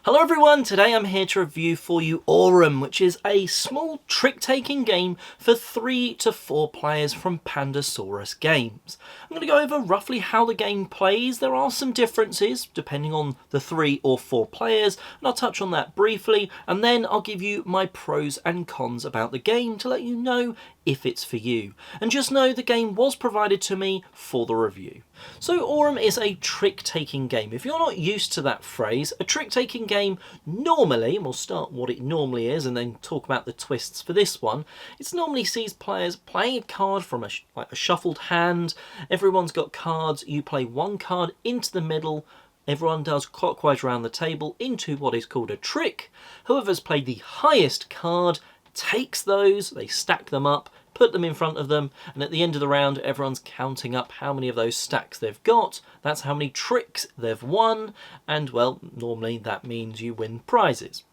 Hello everyone, today I'm here to review for you Aurum, which is a small trick-taking game for 3 to 4 players from Pandasaurus Games. I'm going to go over roughly how the game plays. There are some differences depending on the 3 or 4 players, and I'll touch on that briefly, and then I'll give you my pros and cons about the game to let you know if it's for you. And just know the game was provided to me for the review. So Aurum is a trick-taking game. If you're not used to that phrase, a trick-taking game normally, and we'll start what it normally is and then talk about the twists for this one, it normally sees players playing a card from a shuffled hand. Everyone's got cards, you play one card into the middle, everyone does clockwise around the table into what is called a trick. Whoever's played the highest card takes those, they stack them up, put them in front of them, and at the end of the round everyone's counting up how many of those stacks they've got. That's how many tricks they've won, and well, normally that means you win prizes.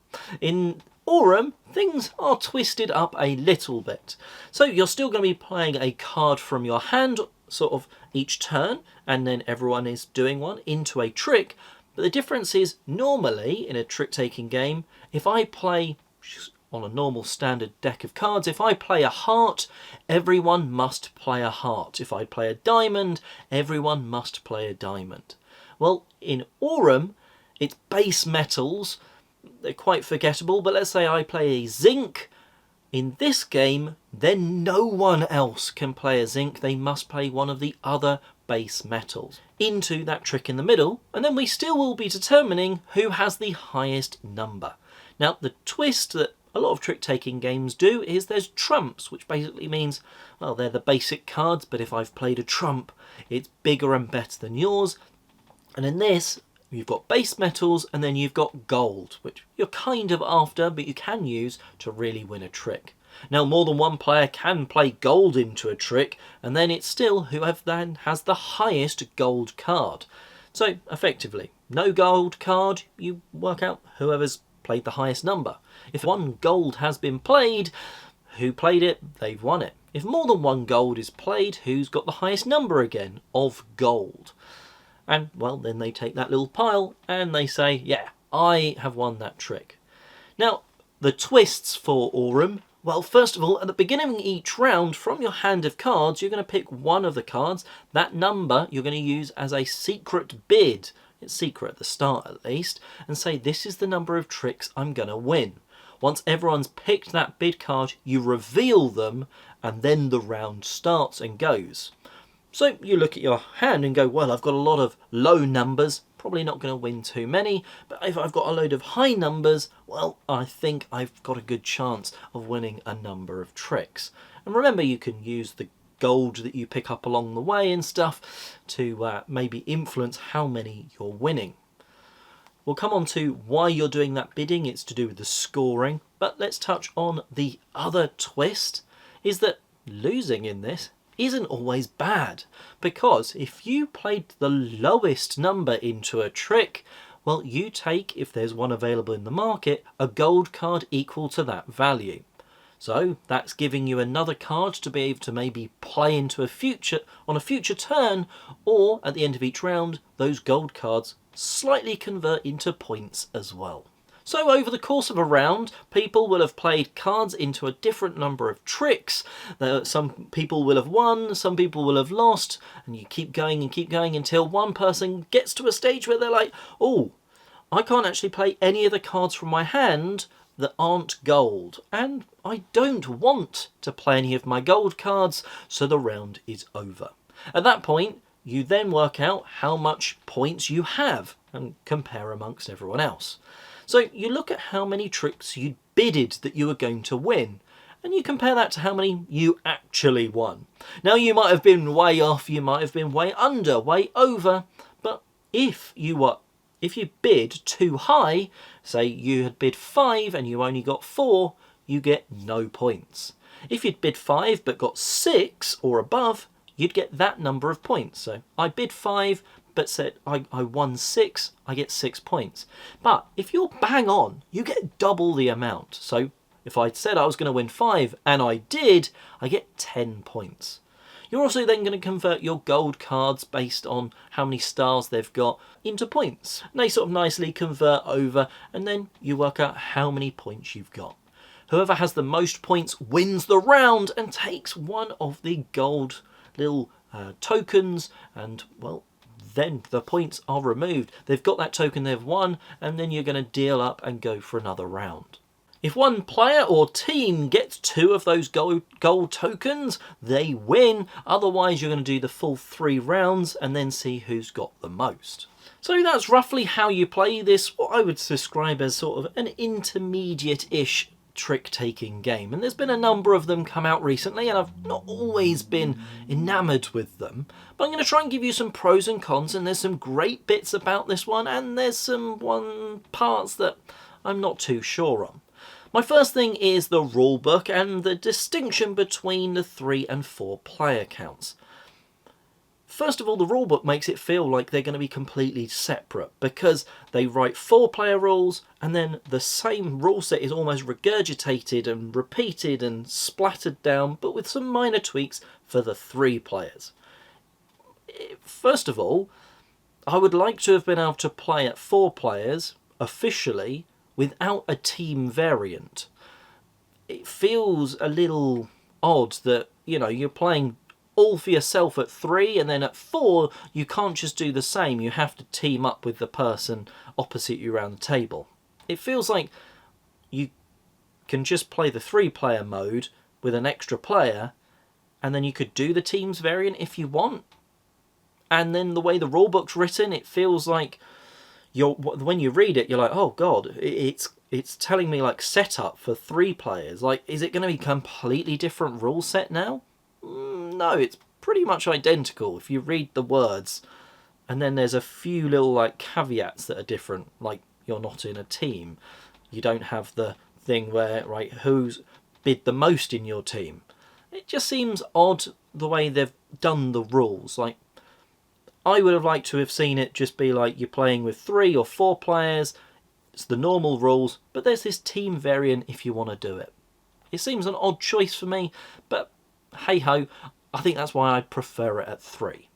In Aurum, things are twisted up a little bit. So you're still going to be playing a card from your hand sort of each turn, and then everyone is doing one into a trick, but the difference is normally in a trick-taking game, if I play on a normal standard deck of cards, if I play a heart, everyone must play a heart. If I play a diamond, everyone must play a diamond. Well, in Aurum, it's base metals. They're quite forgettable, but let's say I play a zinc. In this game, then no one else can play a zinc. They must play one of the other base metals into that trick in the middle, and then we still will be determining who has the highest number. Now, the twist that a lot of trick-taking games do is there's trumps, which basically means, well, they're the basic cards, but if I've played a trump, it's bigger and better than yours. And in this, you've got base metals, and then you've got gold, which you're kind of after, but you can use to really win a trick. Now, more than one player can play gold into a trick, and then it's still whoever then has the highest gold card. So, effectively, no gold card, you work out whoever's played the highest number. If one gold has been played, who played it, they've won it. If more than one gold is played, who's got the highest number again of gold? And, well, then they take that little pile and they say, yeah, I have won that trick. Now, the twists for Aurum, well, first of all, at the beginning of each round, from your hand of cards, you're going to pick one of the cards. That number you're going to use as a secret bid. It's secret at the start at least, and say this is the number of tricks I'm going to win. Once everyone's picked that bid card, you reveal them, and then the round starts and goes. So you look at your hand and go, well, I've got a lot of low numbers, probably not going to win too many, but if I've got a load of high numbers, well, I think I've got a good chance of winning a number of tricks. And remember, you can use the gold that you pick up along the way and stuff to maybe influence how many you're winning. We'll come on to why you're doing that bidding. It's to do with the scoring, but let's touch on the other twist, is that losing in this isn't always bad, because if you played the lowest number into a trick, well, you take, if there's one available in the market, a gold card equal to that value. So that's giving you another card to be able to maybe play into a future on a future turn, or at the end of each round, those gold cards slightly convert into points as well. So over the course of a round, people will have played cards into a different number of tricks. Some people will have won, some people will have lost, and you keep going until one person gets to a stage where they're like, oh, I can't actually play any of the cards from my hand that aren't gold, and I don't want to play any of my gold cards, so the round is over. At that point, you then work out how much points you have and compare amongst everyone else. So you look at how many tricks you bidded that you were going to win, and you compare that to how many you actually won. Now, you might have been way off, you might have been way under, way over, but if you bid too high, say you had bid 5 and you only got 4, you get no points. If you'd bid 5 but got 6 or above, you'd get that number of points. So I bid 5 but said I won 6, I get 6 points. But if you're bang on, you get double the amount. So if I'd said I was going to win 5 and I did, I get 10 points. You're also then going to convert your gold cards based on how many stars they've got into points. And they sort of nicely convert over, and then you work out how many points you've got. Whoever has the most points wins the round and takes one of the gold little tokens, and well, then the points are removed. They've got that token they've won, and then you're going to deal up and go for another round. If one player or team gets 2 of those gold tokens, they win. Otherwise, you're going to do the full 3 rounds and then see who's got the most. So that's roughly how you play this, what I would describe as sort of an intermediate-ish trick-taking game. And there's been a number of them come out recently, and I've not always been enamoured with them. But I'm going to try and give you some pros and cons, and there's some great bits about this one, and there's some parts that I'm not too sure on. My first thing is the rulebook and the distinction between the 3 and 4 player counts. First of all, the rulebook makes it feel like they're going to be completely separate, because they write 4-player rules and then the same rule set is almost regurgitated and repeated and splattered down, but with some minor tweaks for the 3 players. First of all, I would like to have been able to play at 4 players officially without a team variant. It feels a little odd that, you know, you're playing all for yourself at 3, and then at 4 you can't just do the same. You have to team up with the person opposite you around the table. It feels like you can just play the 3-player mode with an extra player, and then you could do the teams variant if you want. And then the way the rulebook's written, it feels like when you read it, you're like, oh god, it's telling me like setup for 3 players. Like, is it going to be completely different rule set now? No, it's pretty much identical if you read the words, and then there's a few little like caveats that are different, like you're not in a team, you don't have the thing where, right, who's bid the most in your team. It just seems odd the way they've done the rules. Like, I would have liked to have seen it just be like you're playing with 3 or 4 players, it's the normal rules, but there's this team variant if you want to do it. It seems an odd choice for me, but hey ho, I think that's why I prefer it at 3.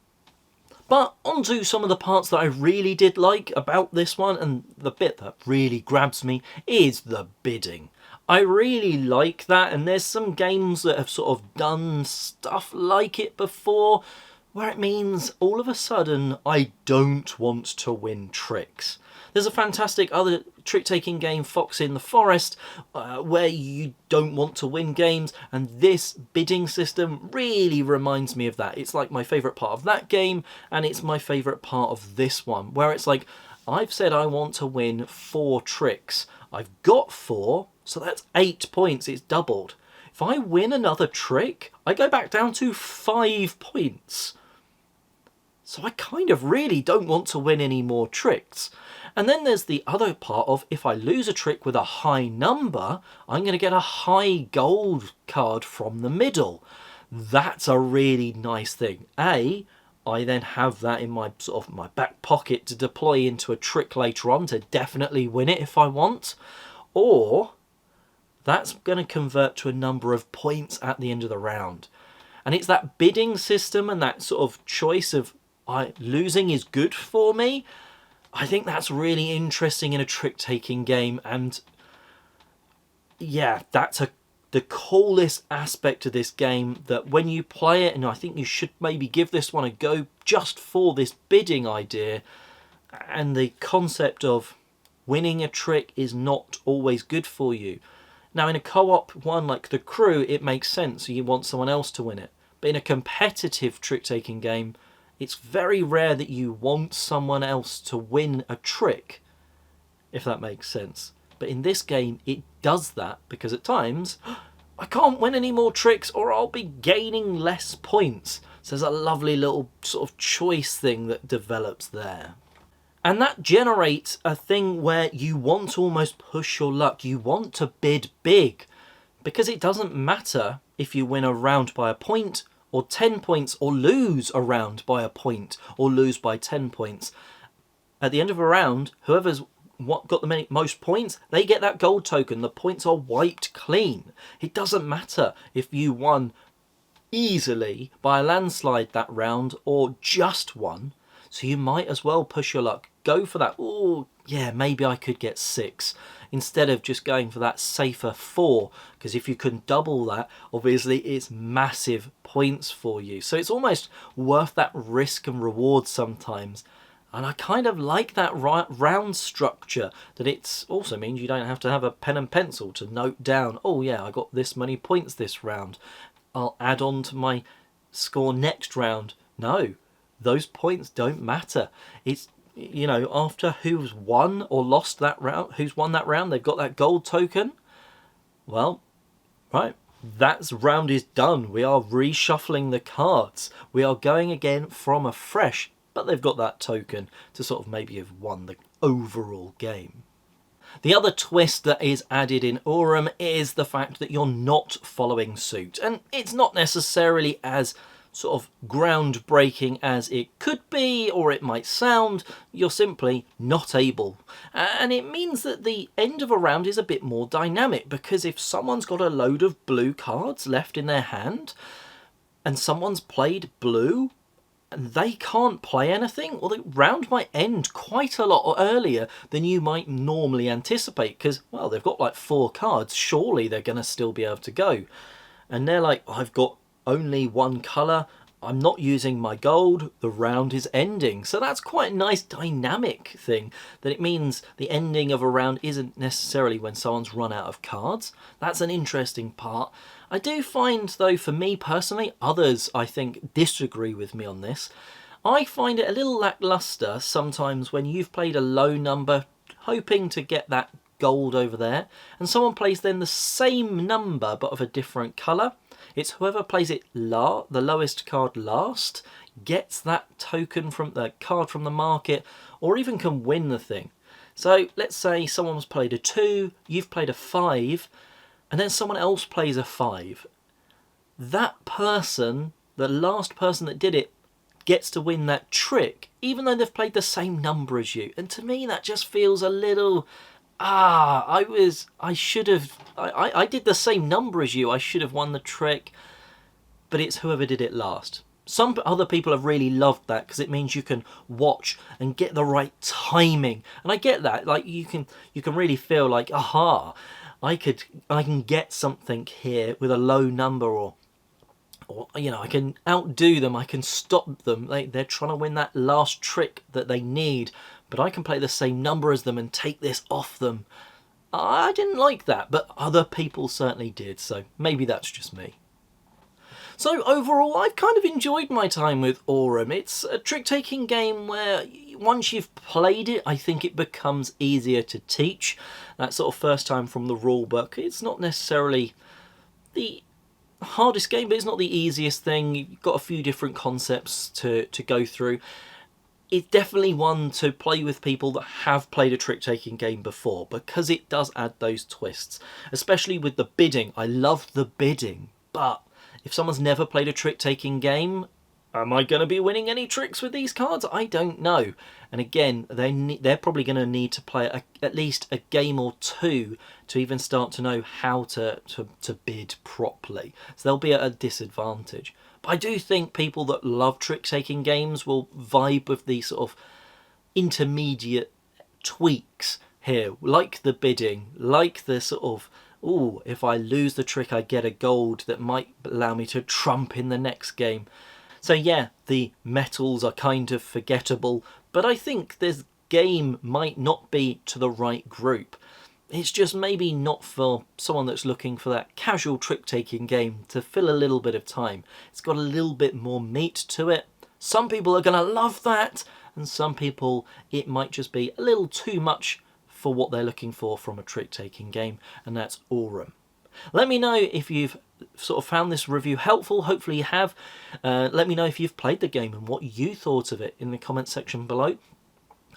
But onto some of the parts that I really did like about this one, and the bit that really grabs me is the bidding. I really like that, and there's some games that have sort of done stuff like it before, where it means all of a sudden I don't want to win tricks. There's a fantastic other trick-taking game, Fox in the Forest, where you don't want to win games, and this bidding system really reminds me of that. It's like my favourite part of that game, and it's my favourite part of this one, where it's like, I've said I want to win 4 tricks. I've got 4, so that's 8 points, it's doubled. If I win another trick, I go back down to 5 points. So I kind of really don't want to win any more tricks. And then there's the other part of, if I lose a trick with a high number, I'm going to get a high gold card from the middle. That's a really nice thing. I then have that in my sort of my back pocket to deploy into a trick later on to definitely win it if I want. Or that's going to convert to a number of points at the end of the round. And it's that bidding system and that sort of choice of losing is good for me. I think that's really interesting in a trick-taking game, and yeah, that's the coolest aspect of this game, that when you play it, and I think you should maybe give this one a go just for this bidding idea, and the concept of winning a trick is not always good for you. Now, in a co-op one like The Crew, it makes sense, you want someone else to win it. But in a competitive trick-taking game, it's very rare that you want someone else to win a trick, if that makes sense. But in this game, it does that, because at times, I can't win any more tricks or I'll be gaining less points. So there's a lovely little sort of choice thing that develops there. And that generates a thing where you want to almost push your luck. You want to bid big, because it doesn't matter if you win a round by a point, or 10 points, or lose a round by a point, or lose by 10 points. At the end of a round, whoever's got the most points, they get that gold token. The points are wiped clean. It doesn't matter if you won easily by a landslide that round, or just one. So you might as well push your luck. Go for that. Oh, yeah, maybe I could get 6 instead of just going for that safer 4. Because if you can double that, obviously it's massive points for you. So it's almost worth that risk and reward sometimes. And I kind of like that round structure, that it also means you don't have to have a pen and pencil to note down, oh yeah, I got this many points this round, I'll add on to my score next round. No, those points don't matter. It's, you know, after who's won or lost that round, who's won that round, they've got that gold token. Well, right, that round is done. We are reshuffling the cards. We are going again from afresh. But they've got that token to sort of maybe have won the overall game. The other twist that is added in Aurum is the fact that you're not following suit. And it's not necessarily as sort of groundbreaking as it could be, or it might sound. You're simply not able. And it means that the end of a round is a bit more dynamic, because if someone's got a load of blue cards left in their hand, and someone's played blue, and they can't play anything, well, the round might end quite a lot earlier than you might normally anticipate, because, well, they've got like 4 cards, surely they're going to still be able to go. And they're like, I've got only 1 colour, I'm not using my gold, the round is ending. So that's quite a nice dynamic thing, that it means the ending of a round isn't necessarily when someone's run out of cards. That's an interesting part. I do find, though, for me personally, others I think disagree with me on this. I find it a little lackluster sometimes when you've played a low number, hoping to get that gold over there, and someone plays then the same number but of a different colour. It's whoever plays it the lowest card last gets that token from the card from the market, or even can win the thing. So let's say someone's played a 2, you've played a 5, and then someone else plays a 5. That person, the last person that did it, gets to win that trick, even though they've played the same number as you. And to me, that just feels a little, I did the same number as you, I should have won the trick, but it's whoever did it last. Some other people have really loved that, because it means you can watch and get the right timing. And I get that, like you can really feel like, aha, I can get something here with a low number, or you know, I can outdo them, I can stop them. They're trying to win that last trick that they need, but I can play the same number as them and take this off them. I didn't like that, but other people certainly did, so maybe that's just me. So overall, I've kind of enjoyed my time with Aurum. It's a trick-taking game where once you've played it, I think it becomes easier to teach. That sort of first time from the rule book, it's not necessarily the hardest game, but it's not the easiest thing. You've got a few different concepts to go through. It's definitely one to play with people that have played a trick-taking game before, because it does add those twists, especially with the bidding. I love the bidding, but if someone's never played a trick-taking game, am I going to be winning any tricks with these cards? I don't know. And again, they're probably going to need to play at least a game or 2 to even start to know how to bid properly. So they'll be at a disadvantage. But I do think people that love trick-taking games will vibe with these sort of intermediate tweaks here, like the bidding, like the sort of, ooh, if I lose the trick I get a gold that might allow me to trump in the next game. So yeah, the metals are kind of forgettable, but I think this game might not be to the right group. It's just maybe not for someone that's looking for that casual trick-taking game to fill a little bit of time. It's got a little bit more meat to it. Some people are going to love that, and some people it might just be a little too much for what they're looking for from a trick-taking game, and that's Aurum. Let me know if you've sort of found this review helpful. Hopefully you have. Let me know if you've played the game and what you thought of it in the comment section below.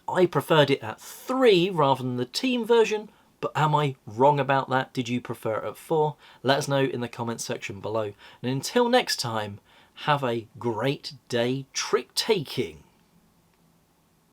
I preferred it at 3 rather than the team version, but am I wrong about that? Did you prefer it at 4? Let us know in the comment section below. And until next time, have a great day trick-taking.